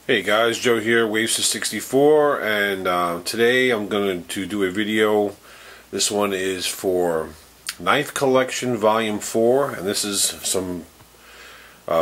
Hey guys, Joe here, Waves64, and today I'm going to do a video. This one is for Knife Collection Volume 4, and this is some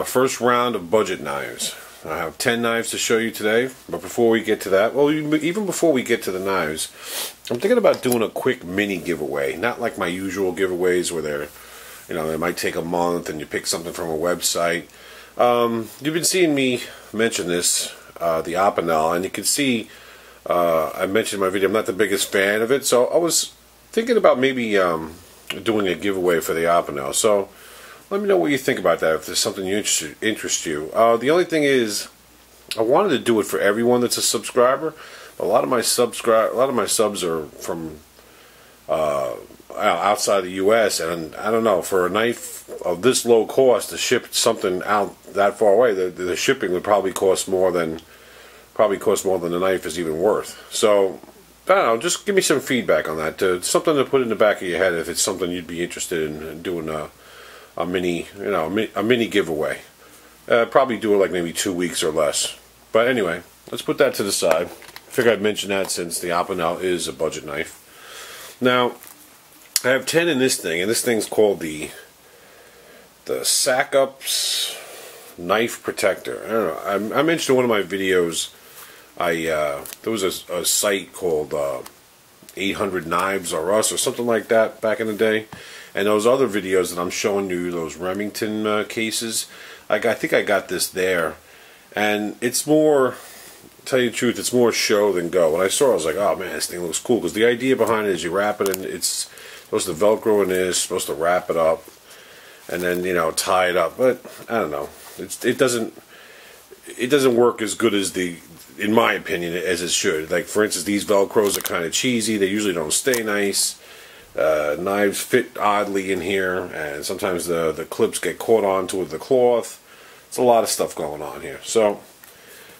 first round of budget knives. I have 10 knives to show you today, but before we get to that, well, even before we get to the knives, I'm thinking about doing a quick mini giveaway. Not like my usual giveaways where they might take a month and you pick something from a website. You've been seeing me mention this, the Opinel, and you can see I mentioned in my video I'm not the biggest fan of it, so I was thinking about maybe doing a giveaway for the Opinel. So let me know what you think about that, if there's something interests you. The only thing is, I wanted to do it for everyone that's a subscriber. A lot of my subs are from outside the U.S., and I don't know, for a knife of this low cost to ship something out that far away, the shipping would probably cost more than the knife is even worth. So I don't know, just give me some feedback on that. Something to put in the back of your head if it's something you'd be interested in doing a mini giveaway. Probably do it like maybe 2 weeks or less. But anyway, let's put that to the side. Figure I'd mention that since the Opinel is a budget knife. Now, I have 10 in this thing, and this thing's called the Socom Knife Protector. I don't know. I mentioned in one of my videos, there was a site called 800 Knives or Us or something like that back in the day, and those other videos that I'm showing you, those Remington cases, I think I got this there, and it's more, to tell you the truth, it's more show than go. When I saw it, I was like, oh man, this thing looks cool, because the idea behind it is you wrap it and it's supposed to Velcro in this, supposed to wrap it up, and then tie it up. But I don't know, it doesn't work as good as in my opinion, as it should. Like, for instance, these Velcros are kind of cheesy. They usually don't stay nice. Knives fit oddly in here, and sometimes the clips get caught onto the cloth. It's a lot of stuff going on here. So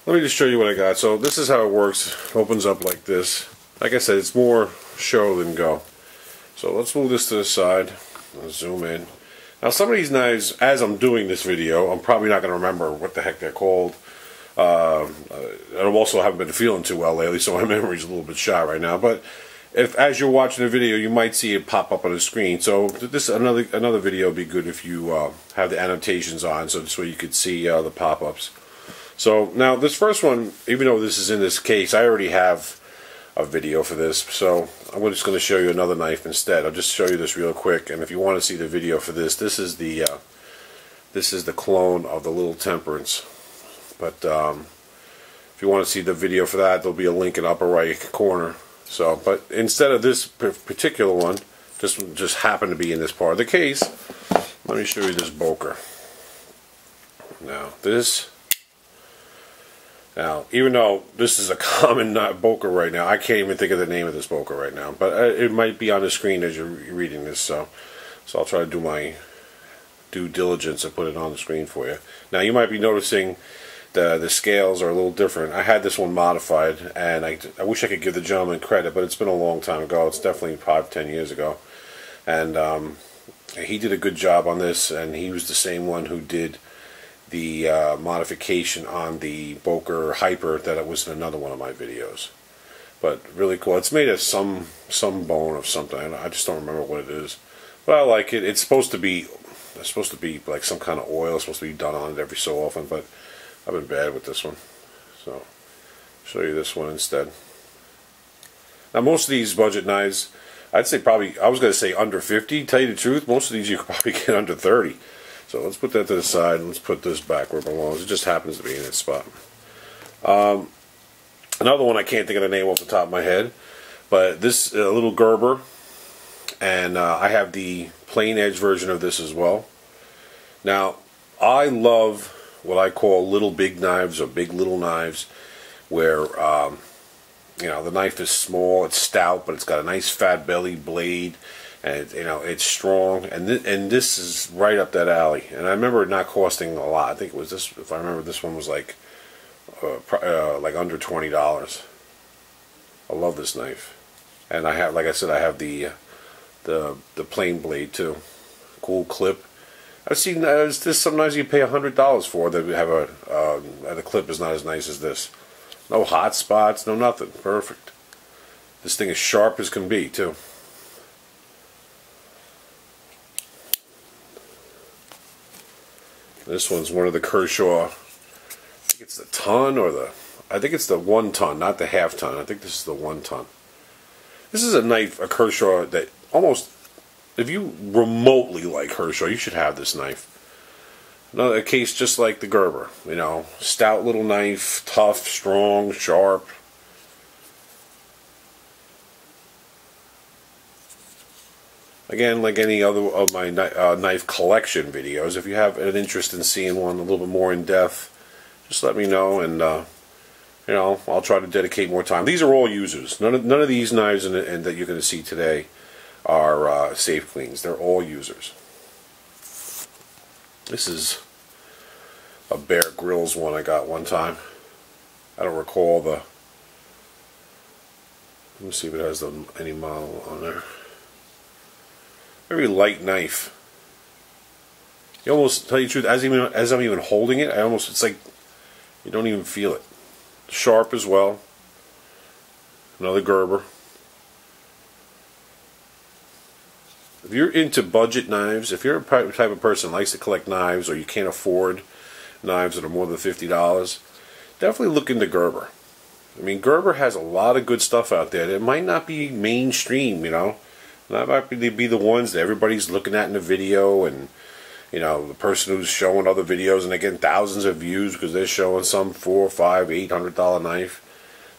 let me just show you what I got. So this is how it works. It opens up like this. Like I said, it's more show than go. So let's move this to the side. Let's zoom in. Now, some of these knives, as I'm doing this video, I'm probably not going to remember what the heck they're called. And I also haven't been feeling too well lately, so my memory's a little bit shot right now. But as you're watching the video, you might see it pop up on the screen. So this another video would be good if you have the annotations on, so this way you could see the pop-ups. So now this first one, even though this is in this case, I already have a video for this, so I'm just going to show you another knife instead. I'll just show you this real quick, and if you want to see the video for this, this is the clone of the Little Temperance. But if you want to see the video for that, there'll be a link in the upper right corner. So, but instead of this particular one, just happened to be in this part of the case, let me show you this Boker. Now, even though this is a common Boker right now, I can't even think of the name of this Boker right now. But it might be on the screen as you're reading this, so I'll try to do my due diligence and put it on the screen for you. Now, you might be noticing the scales are a little different. I had this one modified, and I wish I could give the gentleman credit, but it's been a long time ago. It's definitely 5-10 years ago. And he did a good job on this, and he was the same one who did the modification on the Boker Hyper that was in another one of my videos. But really cool. It's made of some bone of something. I just don't remember what it is. But I like it. It's supposed to be like some kind of oil. It's supposed to be done on it every so often, but I've been bad with this one. So I'll show you this one instead. Now, most of these budget knives, I'd say probably, I was going to say under 50. Tell you the truth, most of these you could probably get under 30. So let's put that to the side, and let's put this back where it belongs. It just happens to be in its spot. Another one, I can't think of the name off the top of my head, but this little Gerber, and I have the plain edge version of this as well. Now, I love what I call little big knives or big little knives, where the knife is small, it's stout, but it's got a nice fat belly blade, and it's strong, and this is right up that alley. And I remember it not costing a lot. I think it was this. If I remember, this one was like under $20. I love this knife, and I have, like I said, I have the plain blade too. Cool clip. I've seen this sometimes you pay $100 for that have the clip is not as nice as this. No hot spots, no nothing. Perfect. This thing is sharp as can be too. This one's one of the Kershaw. I think it's the ton or the. I think it's the 1 ton, not the half ton. I think this is the 1 ton. This is a knife, a Kershaw that almost, if you remotely like Kershaw, you should have this knife. Another case just like the Gerber, you know, stout little knife, tough, strong, sharp. Again, like any other of my knife collection videos, if you have an interest in seeing one a little bit more in depth, just let me know, and you know, I'll try to dedicate more time. These are all users. None of these knives that you're going to see today are safe cleans. They're all users. This is a Bear Grylls one I got one time. I don't recall the. Let me see if it has any model on there. Very light knife. You almost, tell you the truth, as I'm even holding it, it's like you don't even feel it. Sharp as well. Another Gerber. If you're into budget knives, if you're a type of person that likes to collect knives, or you can't afford knives that are more than $50, definitely look into Gerber. I mean, Gerber has a lot of good stuff out there. It might not be mainstream, you know. That might be the ones that everybody's looking at in the video, and you know, the person who's showing other videos and they're getting thousands of views because they're showing some $400, $500, $800 knife.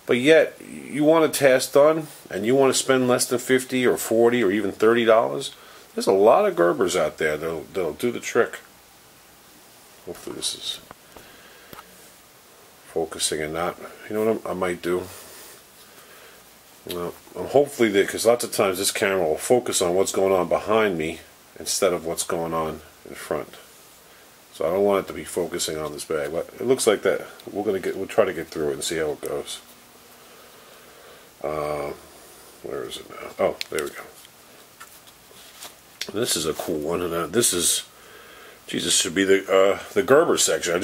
But yet, you want a task done and you want to spend less than $50 or $40 or even $30. There's a lot of Gerbers out there that'll do the trick. Hopefully this is focusing and not. You know what I might do? Well, hopefully, because lots of times this camera will focus on what's going on behind me instead of what's going on in front. So I don't want it to be focusing on this bag, but it looks like that. We'll try to get through it and see how it goes. Where is it now? Oh, there we go. This is a cool one, and this is, Jesus, should be the Gerber section. I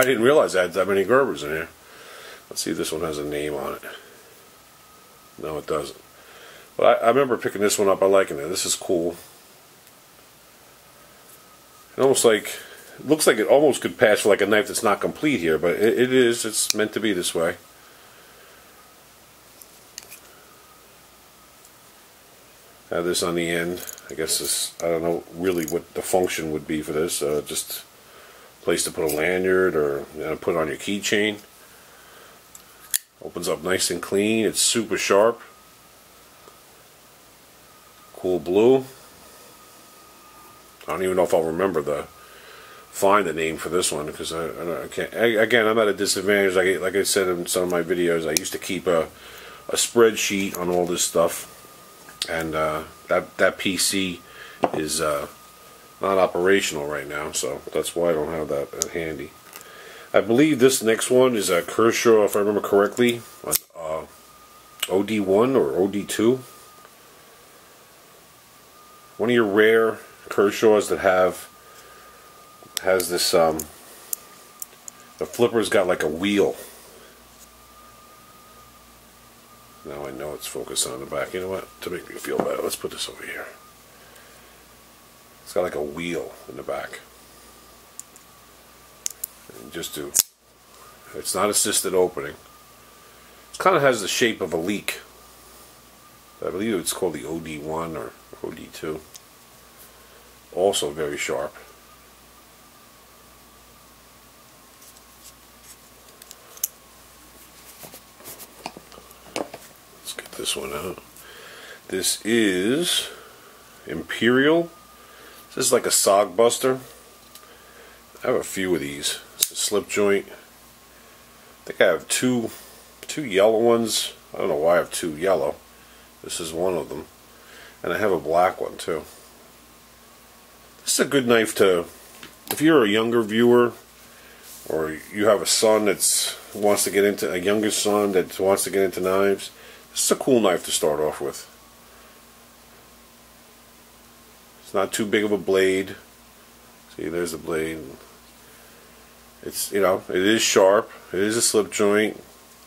didn't realize I had that many Gerbers in here. Let's see if this one has a name on it. No, it doesn't. But I remember picking this one up. I like it. This is cool. It almost like, it looks like it almost could pass for like a knife that's not complete here, but it is. It's meant to be this way. Have this on the end. I guess this, I don't know really what the function would be for this. Just a place to put a lanyard, or put it on your keychain. Opens up nice and clean. It's super sharp. Cool blue. I don't even know if I'll remember find the name for this one, because I can't. Again, I'm at a disadvantage. Like I said in some of my videos, I used to keep a spreadsheet on all this stuff, and that PC is not operational right now, so that's why I don't have that handy. I believe this next one is a Kershaw, if I remember correctly, OD1 or OD2. One of your rare Kershaws that has this, the flipper's got like a wheel. Now I know it's focused on the back. You know what? To make me feel better, let's put this over here. It's got like a wheel in the back. And just to, it's not assisted opening. It kind of has the shape of a leek. I believe it's called the OD1 or OD2. Also very sharp. Let's get this one out. This is Imperial. This is like a Sod Buster. I have a few of these. It's a slip joint. I think I have two yellow ones. I don't know why I have two yellow. This is one of them. And I have a black one too. This is a good knife to, if you're a younger viewer, or you have a son that's wants to get into, a younger son that wants to get into knives. This is a cool knife to start off with. It's not too big of a blade. It's See, there's the blade. It's, you know, it is sharp. It is a slip joint.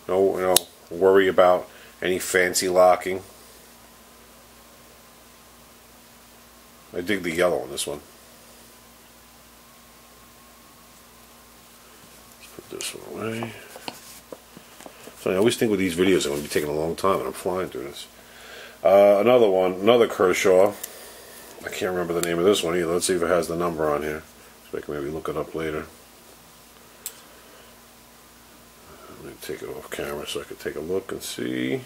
No, you know, worry about any fancy locking. I dig the yellow on this one. Let's put this one away. So I always think with these videos I'm going to be taking a long time, and I'm flying through this. Another one, another Kershaw. I can't remember the name of this one either. Let's see if it has the number on here, so I can maybe look it up later. Let me take it off camera so I can take a look and see.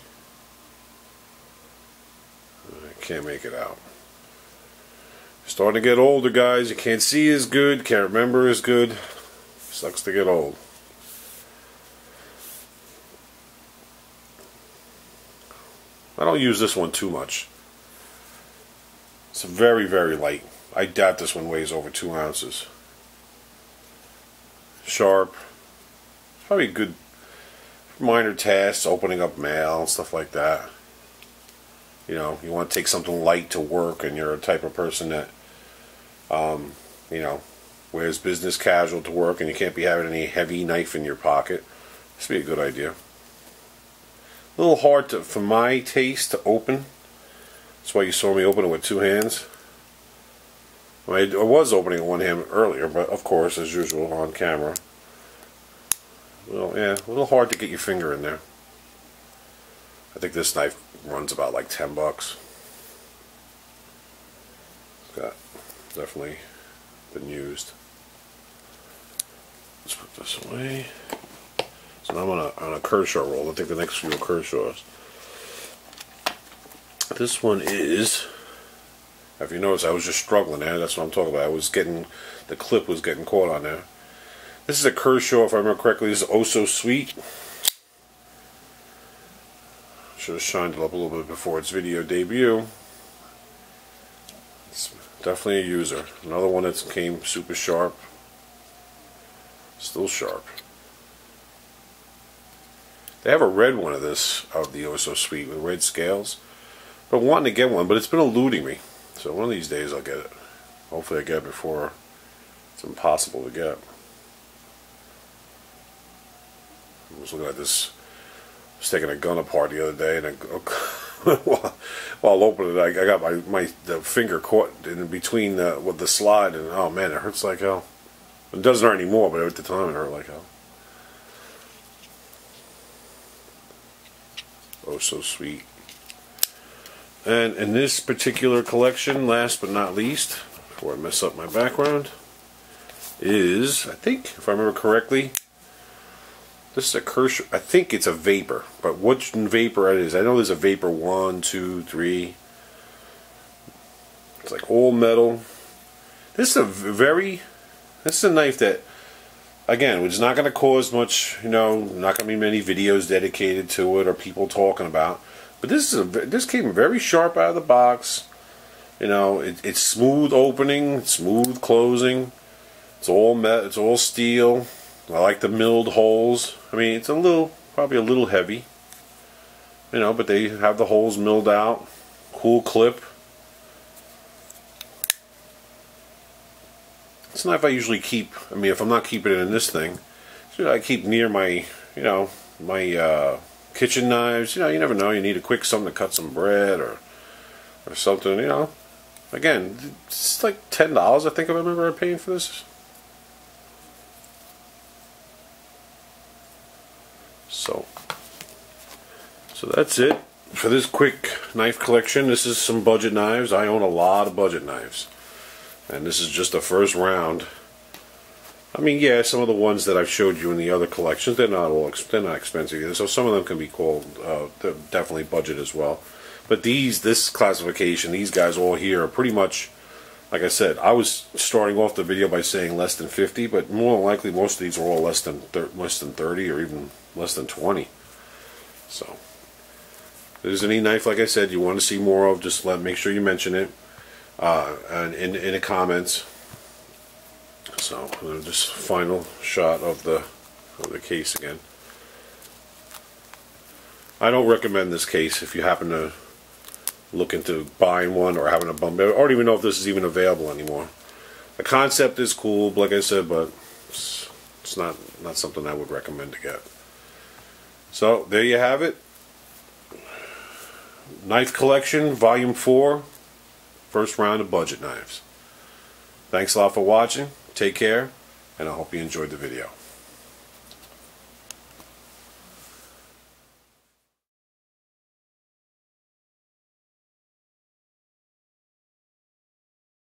I can't make it out. Starting to get older, guys. You can't see as good, can't remember as good. Sucks to get old. I don't use this one too much. It's very, very light. I doubt this one weighs over 2 ounces. Sharp. Probably good for minor tasks, opening up mail and stuff like that. You know, you want to take something light to work, and you're a type of person that, you know, wears business casual to work, and you can't be having any heavy knife in your pocket. This would be a good idea. A little hard to, for my taste, to open. That's why you saw me open it with 2 hands. I was opening it one hand earlier, but of course, as usual, on camera. Well, yeah, a little hard to get your finger in there. I think this knife runs about like $10. It's got definitely been used. Let's put this away. So now I'm on a Kershaw roll. I think the next few are Kershaws. This one is, if you notice, I was just struggling there. That's what I'm talking about. I was getting, the clip was getting caught on there. This is a Kershaw, if I remember correctly. This is Oso Sweet. Should have shined it up a little bit before its video debut. It's definitely a user. Another one that came super sharp. Still sharp. They have a red one of this, of the Oso Sweet, with red scales. But wanting to get one, but it's been eluding me. So one of these days I'll get it. Hopefully I get it before it's impossible to get. I was looking at this. I was taking a gun apart the other day, and while opening it, I got the finger caught in between with the slide, and oh man, it hurts like hell. It doesn't hurt anymore, but at the time it hurt like hell. Oh, so sweet. And in this particular collection, last but not least, before I mess up my background, is, I think, if I remember correctly, this is a Kershaw. I think it's a Vapor, but which Vapor it is? I know there's a Vapor 1, 2, 3. It's like all metal. This is a knife that, again, which is not going to cause much, you know, not going to be many videos dedicated to it or people talking about. But this came very sharp out of the box. You know, it's smooth opening, smooth closing. It's all steel. I like the milled holes. I mean, it's probably a little heavy. You know, but they have the holes milled out. Cool clip. It's a knife I usually keep. I mean, if I'm not keeping it in this thing, I keep near my, you know, my kitchen knives. You know, you never know. You need a quick something to cut some bread or something. You know, again, it's like $10. I think I remember paying for this. So that's it for this quick knife collection. This is some budget knives. I own a lot of budget knives, and this is just the first round. I mean, yeah, some of the ones that I've showed you in the other collections, they're not expensive either. So some of them can be called definitely budget as well. But this classification, these guys all here are pretty much, like I said, I was starting off the video by saying less than 50, but more than likely most of these are all less than 30 or even less than 20. So if there's any knife, like I said, you want to see more of, just make sure you mention it and in the comments. So just final shot of the case again. I don't recommend this case if you happen to look into buying one or having a bump. I don't even know if this is even available anymore. The concept is cool, like I said, but it's not something I would recommend to get. So there you have it. Knife Collection, Volume 4, first round of budget knives. Thanks a lot for watching. Take care, and I hope you enjoyed the video.